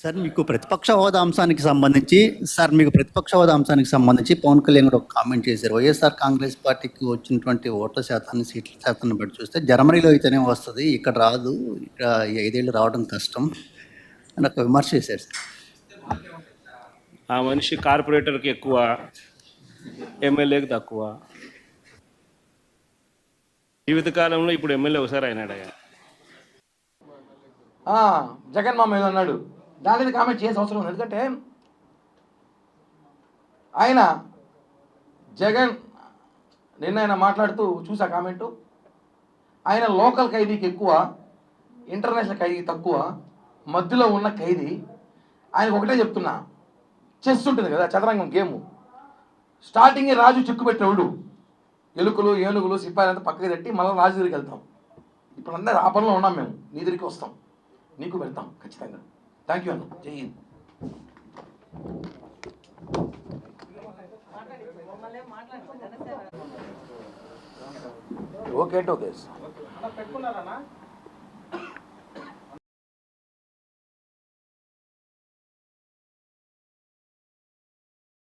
Sir మీకు ప్రతిపక్ష హోదా అంశానికి సంబంధించి పవన్ కళ్యాణ్ గారు ఒక కామెంట్ చేశారు. వైఎస్ఆర్ కాంగ్రెస్ పార్టీకి వచ్చినటువంటి ఓట్ల శాతాన్ని, సీట్ల శాతాన్ని బట్టి చూస్తే జర్మనీలో అయితేనే వస్తుంది, ఇక్కడ రాదు, ఇక్కడ ఈ 5 ఏళ్ళు రావడం కష్టం అని ఒక విమర్శ చేశారు సార్. ఆ మనిషి కార్పొరేటర్కి ఎక్కువ, ఎమ్మెల్యేకి తక్కువ. జీవితకాలంలో ఇప్పుడు ఎమ్మెల్యే ఒకసారి అయినాడయ్యా. జగన్ మామ ఏదో అన్నాడు, దాని మీద కామెంట్ చేయాల్సిన అవసరం ఉంది. ఎందుకంటే ఆయన జగన్ నిన్న మాట్లాడుతూ చూసా కామెంటు, ఆయన లోకల్ ఖైదీకి ఎక్కువ, ఇంటర్నేషనల్ ఖైదీ తక్కువ, మధ్యలో ఉన్న ఖైదీ. ఆయనకు ఒకటే చెప్తున్నా, చెస్ ఉంటుంది కదా, చదరంగం గేము, స్టార్టింగే రాజు చిక్కు పెట్టేవాడు, ఎలుకలు ఏనుగులు సిప్పాయిలంతా పక్కకి తట్టి మళ్ళీ రాజు దగ్గరికి వెళ్తాం. ఇప్పుడు అందరూ ఆ పనిలో ఉన్నాం, మేము నీ దగ్గరికి వస్తాం, నీకు పెడతాం ఖచ్చితంగా. థ్యాంక్ యూ అన్న, జై హింద్. Okay okay.